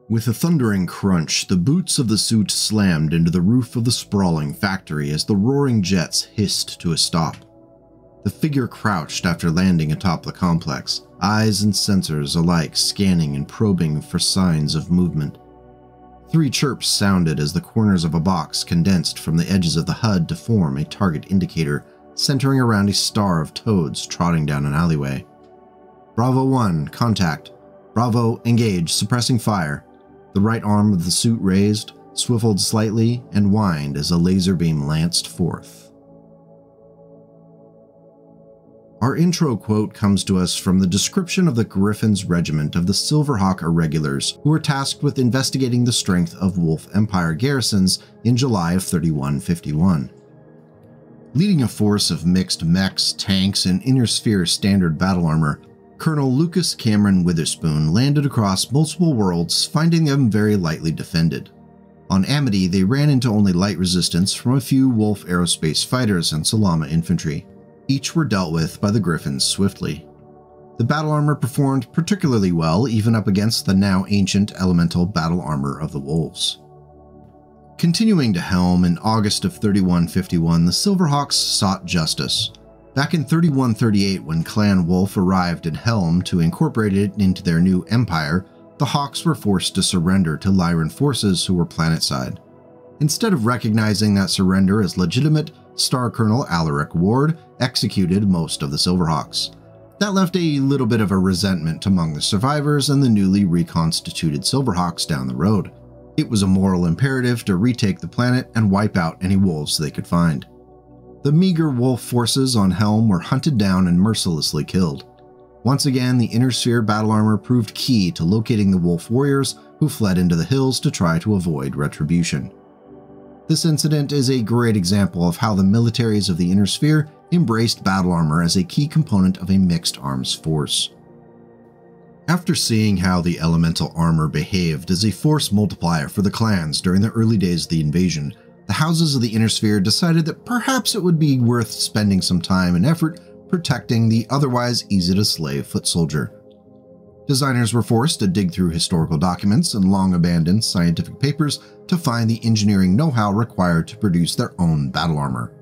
With a thundering crunch, the boots of the suit slammed into the roof of the sprawling factory as the roaring jets hissed to a stop. The figure crouched after landing atop the complex, eyes and sensors alike scanning and probing for signs of movement. 3 chirps sounded as the corners of a box condensed from the edges of the HUD to form a target indicator centering around a star of toads trotting down an alleyway. Bravo 1, contact. Bravo, engage, suppressing fire. The right arm of the suit raised, swiveled slightly, and whined as a laser beam lanced forth. Our intro quote comes to us from the description of the Griffin's regiment of the Silverhawk Irregulars, who were tasked with investigating the strength of Wolf Empire garrisons in July of 3151. Leading a force of mixed mechs, tanks, and inner sphere standard battle armor, Colonel Lucas Cameron Witherspoon landed across multiple worlds, finding them very lightly defended. On Amity, they ran into only light resistance from a few Wolf aerospace fighters and Salama infantry. Each were dealt with by the Griffins swiftly. The battle armor performed particularly well, even up against the now ancient elemental battle armor of the Wolves. Continuing to helm in August of 3151, the Silverhawks sought justice. Back in 3138, when Clan Wolf arrived in Helm to incorporate it into their new empire, the Hawks were forced to surrender to Lyran forces who were planetside. Instead of recognizing that surrender as legitimate, Star Colonel Alaric Ward executed most of the Silverhawks. That left a little bit of a resentment among the survivors and the newly reconstituted Silverhawks down the road. It was a moral imperative to retake the planet and wipe out any wolves they could find. The meager wolf forces on Helm were hunted down and mercilessly killed. Once again, the inner sphere battle armor proved key to locating the wolf warriors who fled into the hills to try to avoid retribution. This incident is a great example of how the militaries of the inner sphere embraced battle armor as a key component of a mixed arms force. After seeing how the elemental armor behaved as a force multiplier for the clans during the early days of the invasion, the houses of the inner sphere decided that perhaps it would be worth spending some time and effort protecting the otherwise easy-to-slay foot soldier. Designers were forced to dig through historical documents and long-abandoned scientific papers to find the engineering know-how required to produce their own battle armor.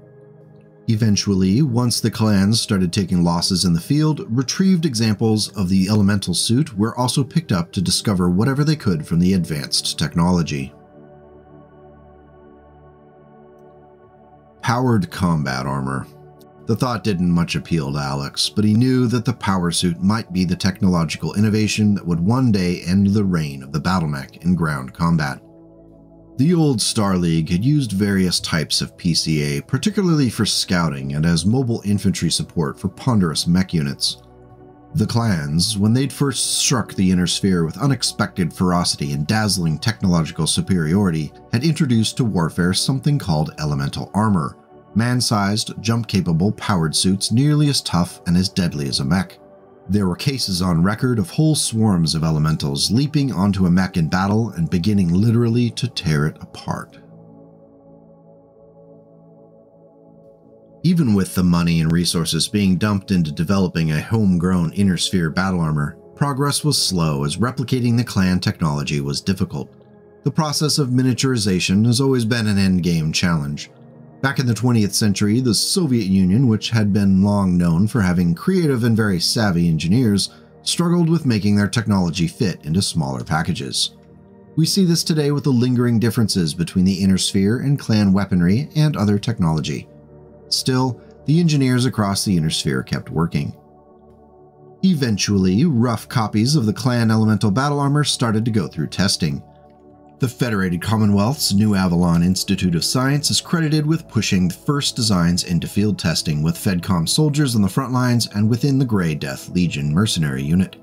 Eventually, once the clans started taking losses in the field, retrieved examples of the elemental suit were also picked up to discover whatever they could from the advanced technology. Powered combat armor. The thought didn't much appeal to Alex, but he knew that the power suit might be the technological innovation that would one day end the reign of the battle mech in ground combat. The old Star League had used various types of PCA, particularly for scouting and as mobile infantry support for ponderous mech units. The clans, when they'd first struck the inner sphere with unexpected ferocity and dazzling technological superiority, had introduced to warfare something called elemental armor, man-sized, jump-capable powered suits nearly as tough and as deadly as a mech. There were cases on record of whole swarms of elementals leaping onto a mech in battle and beginning literally to tear it apart. Even with the money and resources being dumped into developing a homegrown inner sphere battle armor, progress was slow as replicating the clan technology was difficult. The process of miniaturization has always been an endgame challenge. Back in the 20th century, the Soviet Union, which had been long known for having creative and very savvy engineers, struggled with making their technology fit into smaller packages. We see this today with the lingering differences between the inner sphere and clan weaponry and other technology. Still, the engineers across the inner sphere kept working. Eventually, rough copies of the clan elemental battle armor started to go through testing. The Federated Commonwealth's New Avalon Institute of Science is credited with pushing the first designs into field testing with FedCom soldiers on the front lines and within the Grey Death Legion mercenary unit.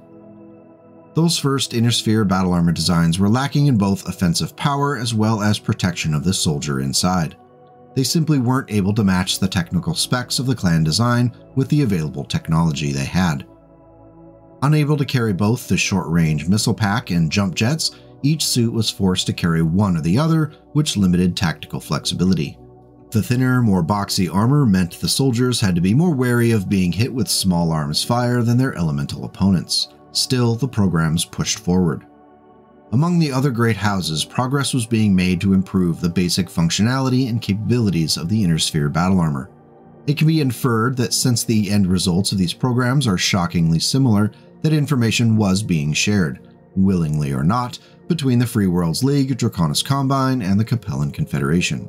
Those first inner sphere battle armor designs were lacking in both offensive power as well as protection of the soldier inside. They simply weren't able to match the technical specs of the clan design with the available technology they had. Unable to carry both the short-range missile pack and jump jets, each suit was forced to carry one or the other, which limited tactical flexibility. The thinner, more boxy armor meant the soldiers had to be more wary of being hit with small arms fire than their elemental opponents. Still, the programs pushed forward. Among the other great houses, progress was being made to improve the basic functionality and capabilities of the Inner Sphere battle armor. It can be inferred that since the end results of these programs are shockingly similar, that information was being shared, willingly or not, between the Free Worlds League, Draconis Combine, and the Capellan Confederation.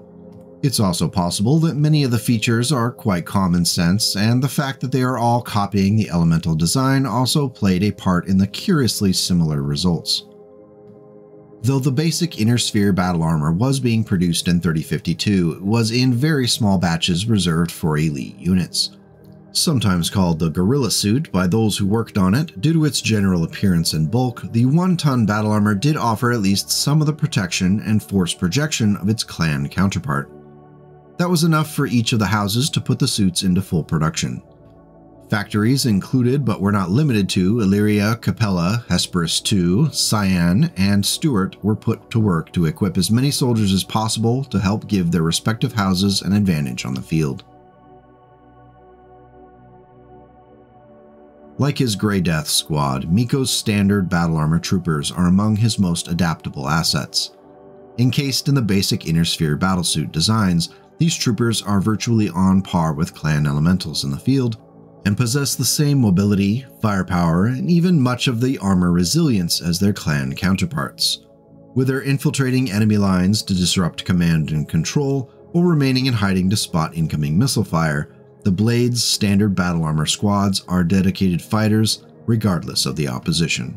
It's also possible that many of the features are quite common sense, and the fact that they are all copying the elemental design also played a part in the curiously similar results. Though the basic Inner Sphere battle armor was being produced in 3052, it was in very small batches reserved for elite units. Sometimes called the Gorilla Suit by those who worked on it, due to its general appearance and bulk, the 1-ton battle armor did offer at least some of the protection and force projection of its clan counterpart. That was enough for each of the houses to put the suits into full production. Factories included but were not limited to Illyria, Capella, Hesperus II, Cyan, and Stuart were put to work to equip as many soldiers as possible to help give their respective houses an advantage on the field. Like his Grey Death squad, Mikko's standard battle armor troopers are among his most adaptable assets. Encased in the basic Inner Sphere battlesuit designs, these troopers are virtually on par with clan elementals in the field, and possess the same mobility, firepower, and even much of the armor resilience as their clan counterparts. With their infiltrating enemy lines to disrupt command and control, or remaining in hiding to spot incoming missile fire, the Blade's standard battle armor squads are dedicated fighters, regardless of the opposition.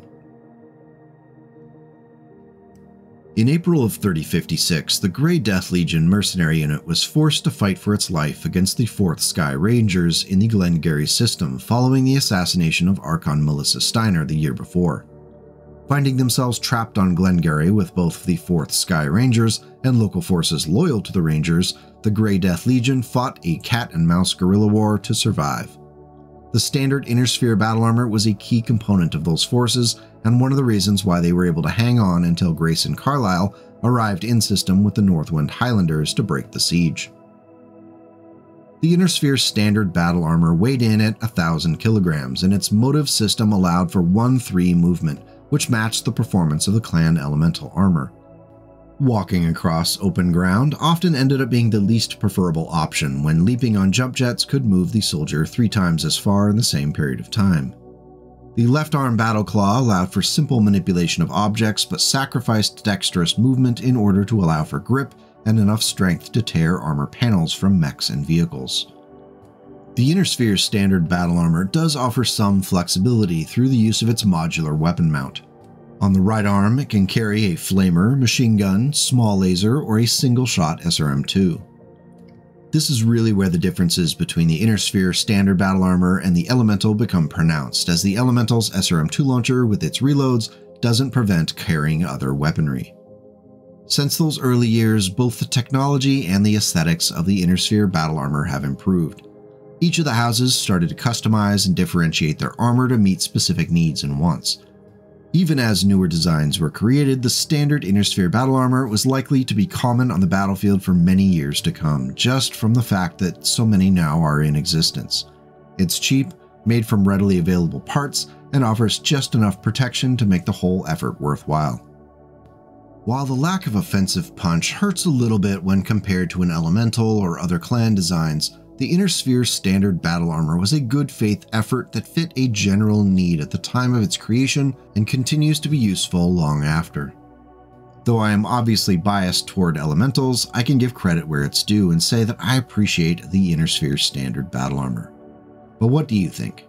In April of 3056, the Grey Death Legion mercenary unit was forced to fight for its life against the 4th Sky Rangers in the Glengarry system following the assassination of Archon Melissa Steiner the year before. Finding themselves trapped on Glengarry with both the 4th Sky Rangers and local forces loyal to the Rangers, the Grey Death Legion fought a cat-and-mouse guerrilla war to survive. The standard Inner Sphere battle armor was a key component of those forces, and one of the reasons why they were able to hang on until Grayson Carlisle arrived in system with the Northwind Highlanders to break the siege. The Inner Sphere standard battle armor weighed in at 1,000 kilograms, and its motive system allowed for 1-3 movement, which matched the performance of the clan elemental armor. Walking across open ground often ended up being the least preferable option when leaping on jump jets could move the soldier 3 times as far in the same period of time. The left arm battle claw allowed for simple manipulation of objects but sacrificed dexterous movement in order to allow for grip and enough strength to tear armor panels from mechs and vehicles. The Inner Sphere standard battle armor does offer some flexibility through the use of its modular weapon mount. On the right arm, it can carry a flamer, machine gun, small laser, or a single-shot SRM-2. This is really where the differences between the Inner Sphere standard battle armor and the Elemental become pronounced, as the Elemental's SRM-2 launcher with its reloads doesn't prevent carrying other weaponry. Since those early years, both the technology and the aesthetics of the Inner Sphere battle armor have improved. Each of the houses started to customize and differentiate their armor to meet specific needs and wants. Even as newer designs were created, the standard Inner Sphere battle armor was likely to be common on the battlefield for many years to come, just from the fact that so many now are in existence. It's cheap, made from readily available parts, and offers just enough protection to make the whole effort worthwhile. While the lack of offensive punch hurts a little bit when compared to an elemental or other clan designs, the Inner Sphere standard battle armor was a good faith effort that fit a general need at the time of its creation and continues to be useful long after. Though I am obviously biased toward elementals, I can give credit where it's due and say that I appreciate the Inner Sphere standard battle armor. But what do you think?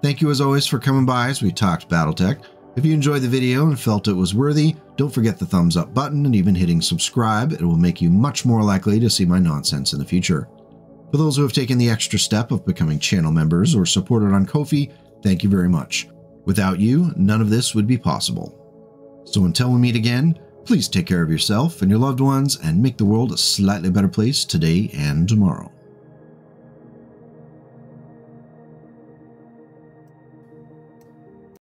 Thank you as always for coming by as we talked BattleTech. If you enjoyed the video and felt it was worthy, don't forget the thumbs up button and even hitting subscribe. It will make you much more likely to see my nonsense in the future. For those who have taken the extra step of becoming channel members or supported on Ko-fi, thank you very much. Without you, none of this would be possible. So until we meet again, please take care of yourself and your loved ones and make the world a slightly better place today and tomorrow.